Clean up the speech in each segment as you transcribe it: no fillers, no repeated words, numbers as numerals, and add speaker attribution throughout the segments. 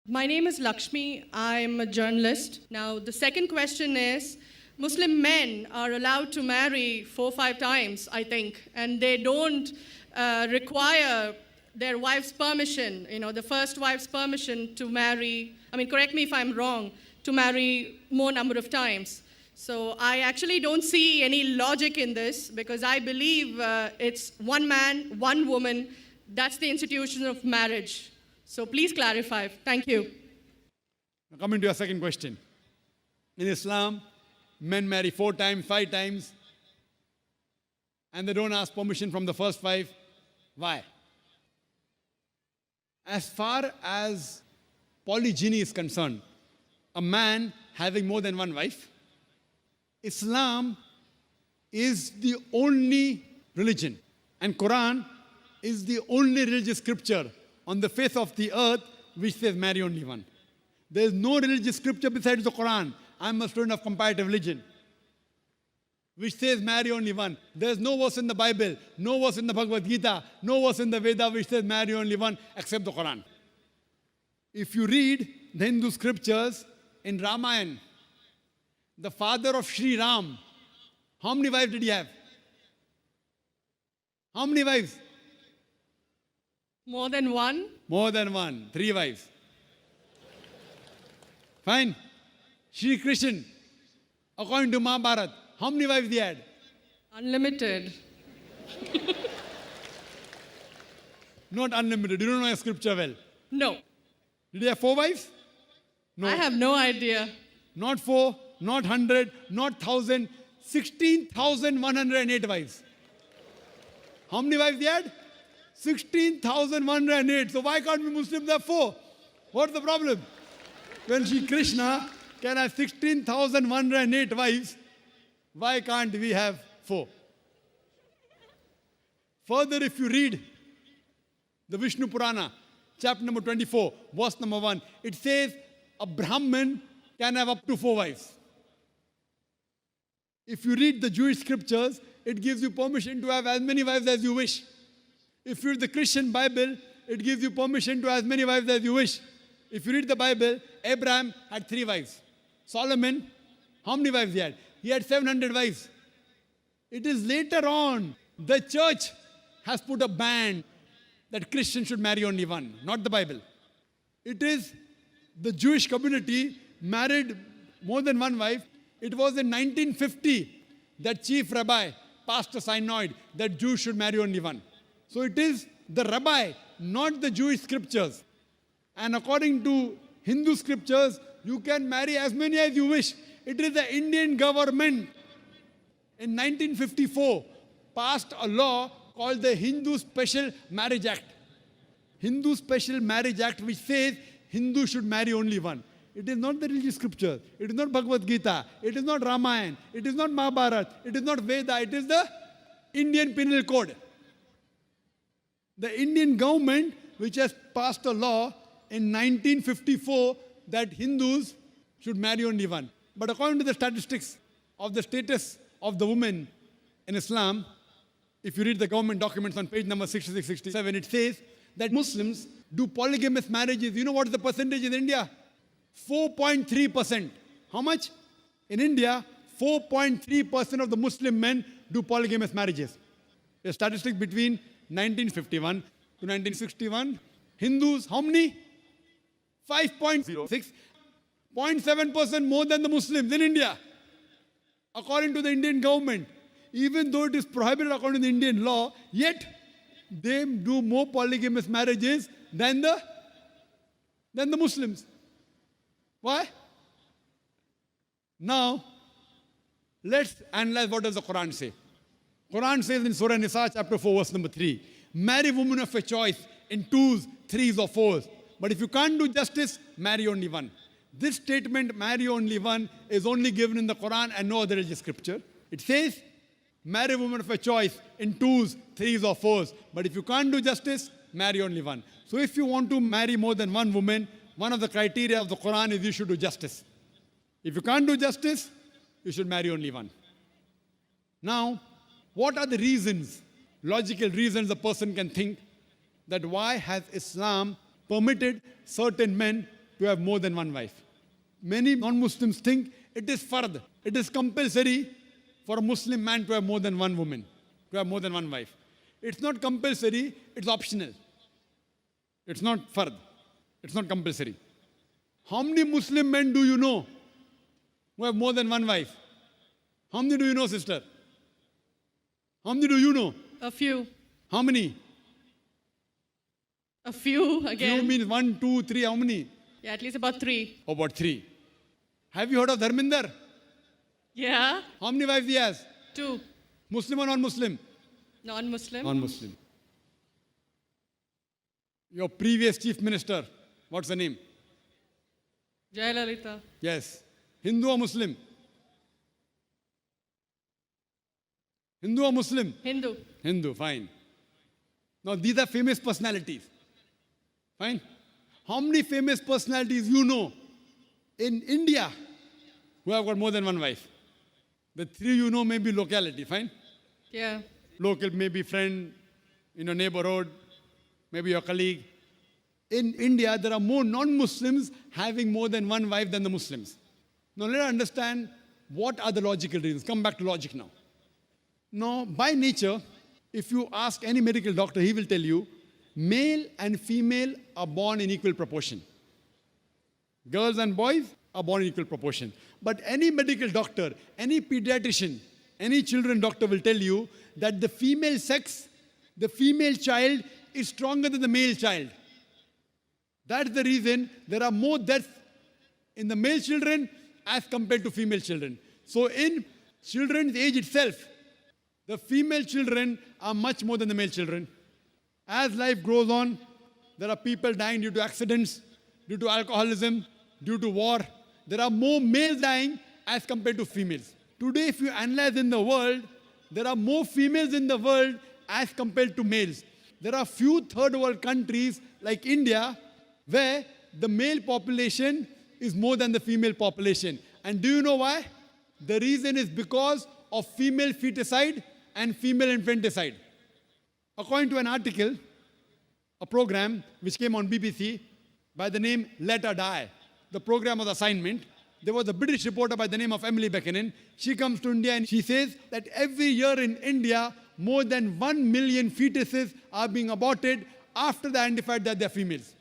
Speaker 1: My name is Lakshmi. I'm a journalist. Now, the second question is Muslim men are allowed to marry 4 or 5 times, I think, and they don't require their wife's permission, the first wife's permission to marry. I mean, correct me if I'm wrong, to marry more number of times. So I actually don't see any logic in this because I believe it's one man, one woman. That's the institution of marriage. So please clarify. Thank you.
Speaker 2: Now coming to your second question. In Islam, men marry 4 times, 5 times, and they don't ask permission from the first wife. Why? As far as polygyny is concerned, a man having more than one wife, Islam is the only religion, and Quran is the only religious scripture on the face of the earth which says marry only one. There is no religious scripture besides the Quran. I'm a student of comparative religion, which says marry only one. There is no verse in the Bible, no verse in the Bhagavad Gita, no verse in the Veda which says marry only one except the Quran. If you read the Hindu scriptures in Ramayana, the father of Sri Ram, how many wives did he have? How many wives?
Speaker 1: More than one?
Speaker 2: More than one. 3 wives. Fine. Shri Krishna, according to Mahabharata, how many wives he had?
Speaker 1: Unlimited.
Speaker 2: Not unlimited. You don't know your scripture well.
Speaker 1: No.
Speaker 2: Did he have 4 wives? No.
Speaker 1: I have no idea.
Speaker 2: Not 4, not 100, not 1,000, 16,108 wives. How many wives he had? 16,108. So why can't we Muslims have 4? What's the problem? When Shri Krishna can have 16,108 wives, why can't we have 4? Further, if you read the Vishnu Purana, chapter number 24, verse number 1, it says a Brahmin can have up to 4 wives. If you read the Jewish scriptures, it gives you permission to have as many wives as you wish. If you read the Christian Bible, it gives you permission to have as many wives as you wish. If you read the Bible, Abraham had 3 wives. Solomon, how many wives he had? He had 700 wives. It is later on, the church has put a ban that Christians should marry only one, not the Bible. It is the Jewish community married more than one wife. It was in 1950 that chief rabbi passed a synod that Jews should marry only one. So it is the rabbi, not the Jewish scriptures. And according to Hindu scriptures, you can marry as many as you wish. It is the Indian government in 1954 passed a law called the Hindu Special Marriage Act. Hindu Special Marriage Act, which says Hindus should marry only one. It is not the religious scripture. It is not Bhagavad Gita. It is not Ramayana. It is not Mahabharata. It is not Veda. It is the Indian Penal Code. The Indian government, which has passed a law in 1954 that Hindus should marry only one. But according to the statistics of the status of the woman in Islam, if you read the government documents on page number 66, 67, it says that Muslims do polygamous marriages. You know what is the percentage in India? 4.3%. How much? In India, 4.3% of the Muslim men do polygamous marriages. A statistic between 1951 to 1961. Hindus, how many? 5.06. 0.7% more than the Muslims in India, according to the Indian government. Even though it is prohibited according to the Indian law, yet they do more polygamous marriages than the Muslims. Why? Now, let's analyze what does the Quran say. Quran says in Surah Nisa, chapter 4, verse number 3, marry women of your choice in 2s, 3s or 4s. But if you can't do justice, marry only one. This statement, marry only one, is only given in the Quran and no other religious scripture. It says, marry women of your choice in 2s, 3s or 4s. But if you can't do justice, marry only one. So if you want to marry more than one woman, one of the criteria of the Quran is you should do justice. If you can't do justice, you should marry only one. Now, what are the reasons, logical reasons a person can think that why has Islam permitted certain men to have more than one wife. Many non-Muslims think it is fard. It is compulsory for a Muslim man to have more than one woman, to have more than one wife. It's not compulsory, it's optional. It's not fard. It's not compulsory. How many Muslim men do you know who have more than one wife? How many do you know, sister? How many do you know?
Speaker 1: A few.
Speaker 2: How many?
Speaker 1: A few again.
Speaker 2: Few means 1, 2, 3, how many?
Speaker 1: Yeah, at least about 3.
Speaker 2: About 3. Have you heard of Dharminder?
Speaker 1: Yeah.
Speaker 2: How many wives he has?
Speaker 1: 2.
Speaker 2: Muslim or non-Muslim?
Speaker 1: Non-Muslim.
Speaker 2: Non-Muslim. Your previous chief minister, what's the name?
Speaker 1: Jayalalitha.
Speaker 2: Yes. Hindu or Muslim? Hindu or Muslim?
Speaker 1: Hindu.
Speaker 2: Hindu, fine. Now these are famous personalities. Fine. How many famous personalities you know in India who have got more than one wife? The 3 you know may be locality, fine?
Speaker 1: Yeah.
Speaker 2: Local, maybe friend in your neighborhood, maybe your colleague. In India, there are more non-Muslims having more than one wife than the Muslims. Now let us understand what are the logical reasons. Come back to logic now. Now, by nature, if you ask any medical doctor, he will tell you, male and female are born in equal proportion. Girls and boys are born in equal proportion. But any medical doctor, any pediatrician, any children doctor will tell you that the female sex, the female child is stronger than the male child. That's the reason there are more deaths in the male children as compared to female children. So in children's age itself, the female children are much more than the male children. As life grows on, there are people dying due to accidents, due to alcoholism, due to war. There are more males dying as compared to females. Today, if you analyze in the world, there are more females in the world as compared to males. There are few third world countries like India where the male population is more than the female population. And do you know why? The reason is because of female feticide and female infanticide. According to an article, a program which came on BBC by the name Let Her Die, the program was assignment. There was a British reporter by the name of Emily Buchanan. She comes to India and she says that every year in India, more than 1 million fetuses are being aborted after they identified that they're females.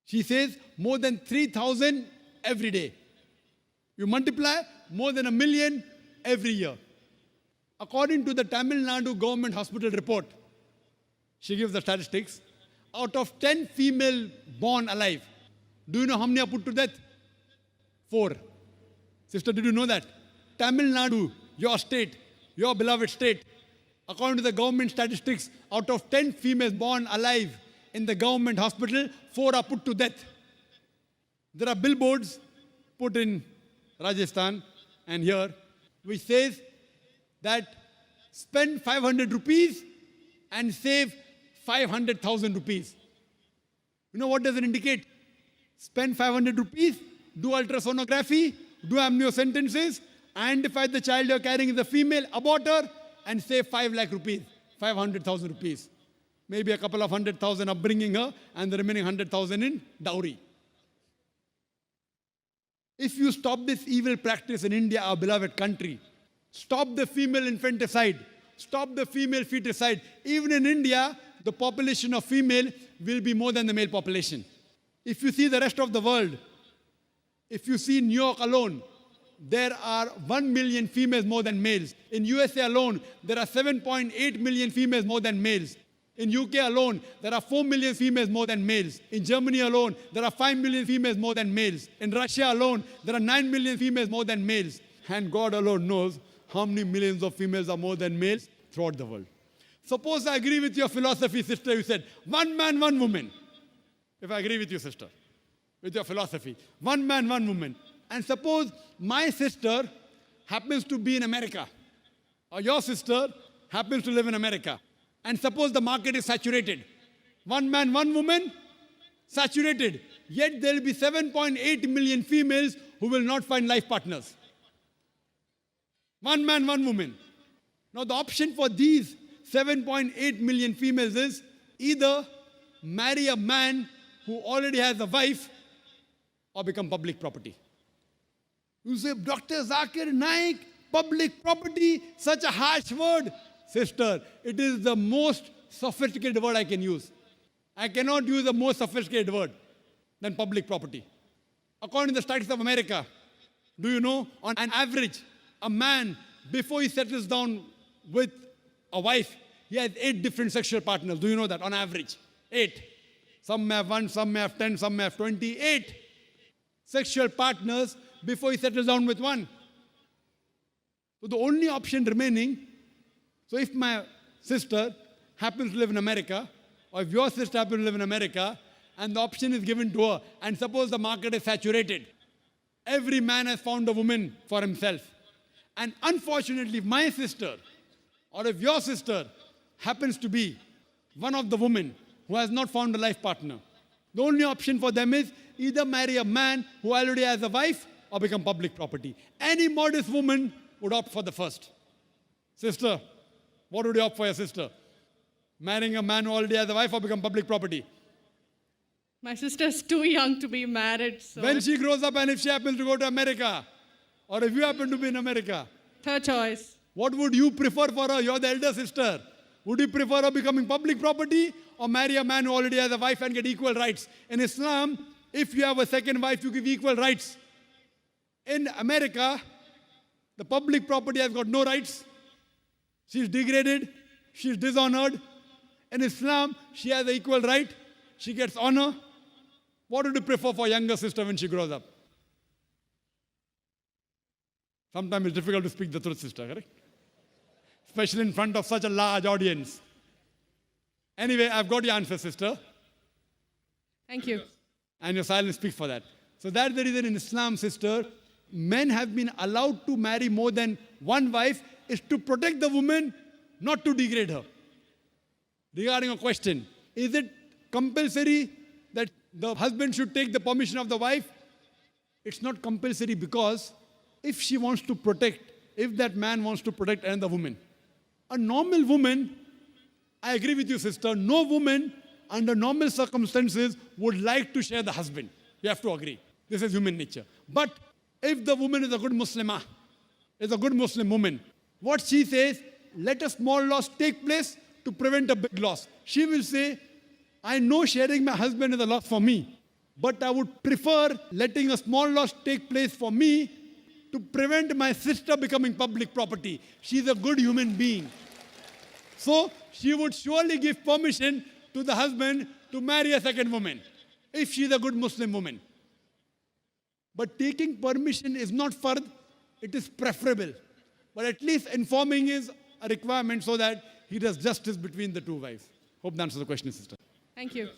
Speaker 2: She says more than 3,000 every day. You multiply, more than 1 million every year. According to the Tamil Nadu government hospital report, she gives the statistics, out of 10 female born alive, do you know how many are put to death? 4. Sister, did you know that? Tamil Nadu, your state, your beloved state, according to the government statistics, out of 10 females born alive in the government hospital, 4 are put to death. There are billboards put in Rajasthan and here, which says that spend 500 rupees and save 500,000 rupees. You know what does it indicate? Spend 500 rupees, do ultrasonography, do amniocentesis, identify the child you're carrying is a female, abort her, and save 5 lakh rupees, 500,000 rupees. Maybe a couple of 100,000 upbringing her, and the remaining 100,000 in dowry. If you stop this evil practice in India, our beloved country, stop the female infanticide, stop the female feticide. Even in India, the population of female will be more than the male population. If you see the rest of the world, if you see New York alone, there are 1 million females more than males. In USA alone, there are 7.8 million females more than males. In UK alone, there are 4 million females more than males. In Germany alone, there are 5 million females more than males. In Russia alone, there are 9 million females more than males. And God alone knows how many millions of females are more than males throughout the world. Suppose I agree with your philosophy, sister, you said, 1 man, 1 woman. If I agree with you, sister, with your philosophy, 1 man, 1 woman. And suppose my sister happens to be in America, or your sister happens to live in America. And suppose the market is saturated. 1 man, 1 woman, saturated. Yet there will be 7.8 million females who will not find life partners. 1 man, 1 woman. Now the option for these 7.8 million females is either marry a man who already has a wife or become public property. You say, Dr. Zakir Naik, public property, such a harsh word. Sister, it is the most sophisticated word I can use. I cannot use a more sophisticated word than public property. According to the studies of America, do you know, on an average, a man, before he settles down with a wife, he has 8 different sexual partners. Do you know that? On average, 8. Some may have 1, some may have 10, some may have 20. 8 sexual partners before he settles down with one. So the only option remaining, so if my sister happens to live in America, or if your sister happens to live in America, and the option is given to her, and suppose the market is saturated, every man has found a woman for himself. And unfortunately, if my sister, or if your sister happens to be one of the women who has not found a life partner, the only option for them is either marry a man who already has a wife or become public property. Any modest woman would opt for the first. Sister, what would you opt for your sister? Marrying a man who already has a wife or become public property?
Speaker 1: My sister's too young to be married, so...
Speaker 2: When she grows up and if she happens to go to America, or if you happen to be in America,
Speaker 1: Third choice.
Speaker 2: what would you prefer for her? You're the elder sister. Would you prefer her becoming public property or marry a man who already has a wife and get equal rights? In Islam, if you have a second wife, you give equal rights. In America, the public property has got no rights. She's degraded. She's dishonored. In Islam, she has an equal right. She gets honor. What would you prefer for younger sister when she grows up? Sometimes it's difficult to speak the truth, sister, correct? Especially in front of such a large audience. Anyway, I've got your answer, sister.
Speaker 1: Thank you.
Speaker 2: And your silence speaks for that. So that's the reason in Islam, sister, men have been allowed to marry more than one wife is to protect the woman, not to degrade her. Regarding a question, is it compulsory that the husband should take the permission of the wife? It's not compulsory because if she wants to protect, if that man wants to protect another woman, a normal woman, I agree with you, sister, no woman under normal circumstances would like to share the husband. You have to agree. This is human nature. But if the woman is a good Muslimah, is a good Muslim woman, what she says, let a small loss take place to prevent a big loss. She will say, I know sharing my husband is a loss for me, but I would prefer letting a small loss take place for me to prevent my sister becoming public property. She's a good human being. So she would surely give permission to the husband to marry a second woman, if she's a good Muslim woman. But taking permission is not fard, it is preferable. But at least informing is a requirement so that he does justice between the two wives. Hope that answers the question, sister.
Speaker 1: Thank you.